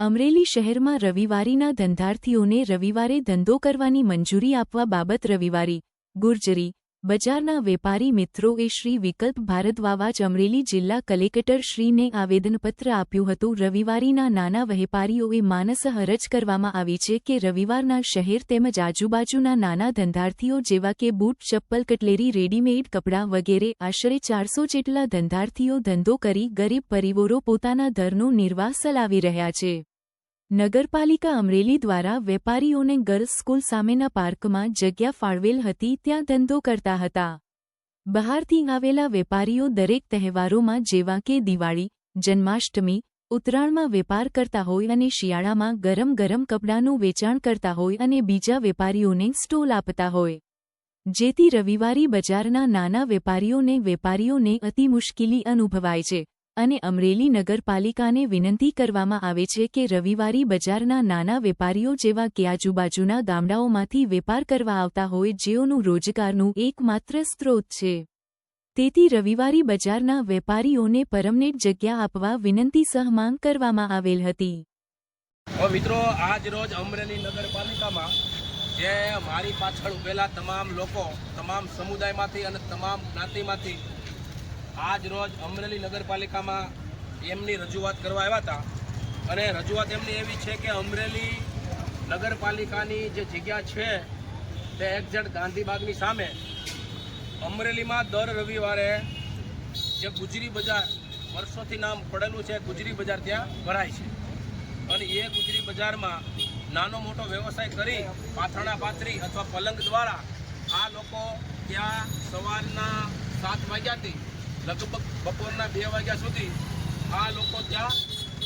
અમરેલી શહેરમાં રવિવારીના ધંધાર્થીઓને રવિવારે ધંધો કરવાની મંજૂરી આપવા બાબત રવિવારી ગુર્જરી બજારના વેપારી મિત્રોએ શ્રી વિકલ્પ ભારદ્વાજ અમરેલી જિલ્લા કલેક્ટર શ્રીને આવેદનપત્ર આપ્યું હતું। રવિવારીના નાના વેપારીઓએ માનસ હરજ કરવામાં આવી છે કે રવિવારના શહેર તેમજ આજુબાજુના નાના ધંધાર્થીઓ જેવા કે બૂટ, ચપ્પલ, કટલેરી, રેડીમેડ કપડાં વગેરે આશરે 400 જેટલા ધંધાર્થીઓ ધંધો કરી ગરીબ પરિવારો પોતાના ઘરનો નિર્વાહ ચલાવી રહ્યા છે। નગરપાલિકા અમરેલી દ્વારા વેપારીઓને ગર્લ્સ સ્કૂલ સામેના પાર્કમાં જગ્યા ફાળવેલ હતી, ત્યાં ધંધો કરતા હતા। બહારથી આવેલા વેપારીઓ દરેક તહેવારોમાં જેવા કે દિવાળી, જન્માષ્ટમી, ઉત્તરાયણમાં વેપાર કરતા હોય અને શિયાળામાં ગરમ ગરમ કપડાંનું વેચાણ કરતા હોય અને બીજા વેપારીઓને સ્ટોલ આપતા હોય, જેથી રવિવારી બજારના નાના વેપારીઓને અતિ મુશ્કેલી અનુભવાય છે અને અમરેલી નગરપાલિકાને વિનંતી કરવામાં આવે છે કે રવિવારી બજારના નાના વેપારીઓ જેવા કે આજુબાજુના ગામડાઓમાંથી વેપાર કરવા આવતા હોય જેઓનું રોજગારનું એકમાત્ર સ્ત્રોત છે, તેથી રવિવારી બજારના વેપારીઓને પરમનેટ જગ્યા આપવા વિનંતી સહ માંગ કરવામાં આવેલ હતી। મિત્રો, આજ રોજ અમરેલી નગરપાલિકામાં જે મારી પાછળ ઉભેલા તમામ લોકો, તમામ સમુદાયમાંથી અને તમામ જ્ઞાતિમાંથી આજ રોજ અમરેલી નગરપાલિકામાં એમની રજૂઆત કરવા આવ્યા હતા અને રજૂઆત એમની એવી છે કે અમરેલી નગરપાલિકાની જે જગ્યા છે તે એક્ઝેક્ટ ગાંધીબાગની સામે અમરેલીમાં દર રવિવારે જે ગુજરી બજાર વર્ષોથી નામ પડેલું છે, ગુજરી બજાર ત્યાં ભરાય છે અને એ ગુજરી બજારમાં નાનો મોટો વ્યવસાય કરી પાથરણા પાથરી અથવા પલંગ દ્વારા આ લોકો ત્યાં સવારના 7 વાગ્યાથી લગભગ બપોરના 2 વાગ્યા સુધી આ લોકો ત્યાં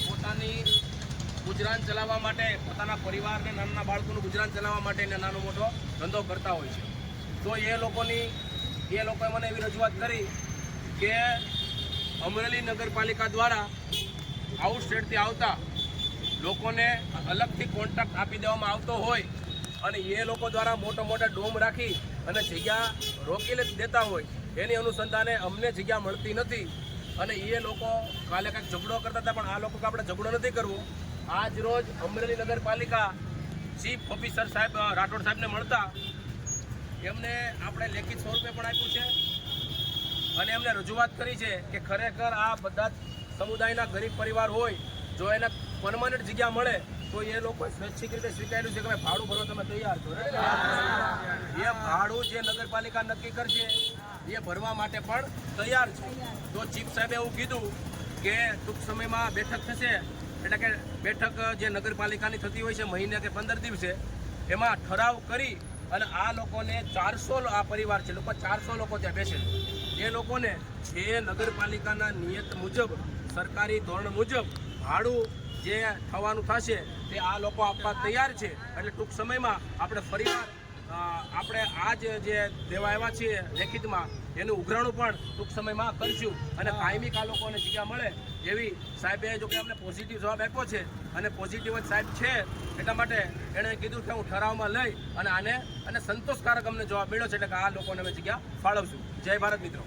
પોતાની ગુજરાન ચલાવવા માટે, પોતાના પરિવારને, નાના બાળકોનું ગુજરાન ચલાવવા માટે નાનો મોટો ધંધો કરતા હોય છે। તો એ લોકોએ મને એવી રજૂઆત કરી કે અમરેલી નગરપાલિકા દ્વારા આઉટ સ્ટેટથી આવતા લોકોને અલગથી કોન્ટ્રાક્ટ આપી દેવામાં આવતો હોય અને એ લોકો દ્વારા મોટા ડોમ રાખી અને જગ્યા રોકી દેતા હોય, એની અનુસંધાને અમને જગ્યા મળતી નથી અને એ લોકો કાલે કંઈક ઝઘડો કરતા હતા, પણ આ લોકો આપણે ઝઘડો નથી કરવો। આજ રોજ અમરેલી નગરપાલિકા ચીફ ઓફિસર સાહેબ રાઠોડ સાહેબને મળતા એમને આપણે લેખિત સ્વરૂપે પણ આપ્યું છે અને એમને રજૂઆત કરી છે કે ખરેખર આ બધા સમુદાયના ગરીબ પરિવાર હોય, જો એને પરમાનન્ટ જગ્યા મળે તો એ લોકો સ્વૈચ્છિક રીતે સ્વીકાર્યું છે કે ભાડું ભરવા તમે તૈયાર છો। એ ભાડું જે નગરપાલિકા નક્કી કરશે એ ભરવા માટે પણ તૈયાર છે। તો ચીફ સાહેબે એવું કીધું કે ટૂંક સમયમાં બેઠક થશે, એટલે કે બેઠક જે નગરપાલિકાની થતી હોય છે મહિને કે 15 દિવસે, એમાં ઠરાવ કરી અને આ લોકોને 400 આ પરિવાર છે, 400 લોકો ત્યાં બેસે છે, એ લોકોને જે નગરપાલિકાના નિયત મુજબ, સરકારી ધોરણ મુજબ ભાડું જે થવાનું થશે તે આ લોકો આપવા તૈયાર છે। એટલે ટૂંક સમયમાં આપણે ફરીવાર આપણે આ જે દેવા આવ્યા છીએ લેખિતમાં એનું ઉઘરાણું પણ ટૂંક સમયમાં કરશું અને કાયમી આ લોકોને જગ્યા મળે એવી સાહેબે જો કે અમને પોઝિટિવ જવાબ આપ્યો છે અને પોઝિટિવ જ સાહેબ છે, એટલા માટે એણે કીધું કે હું ઠરાવમાં લઈ અને આને સંતોષકારક અમને જવાબ મળ્યો છે, એટલે કે આ લોકોને અમે જગ્યા ફાળવશું। જય ભારત મિત્રો।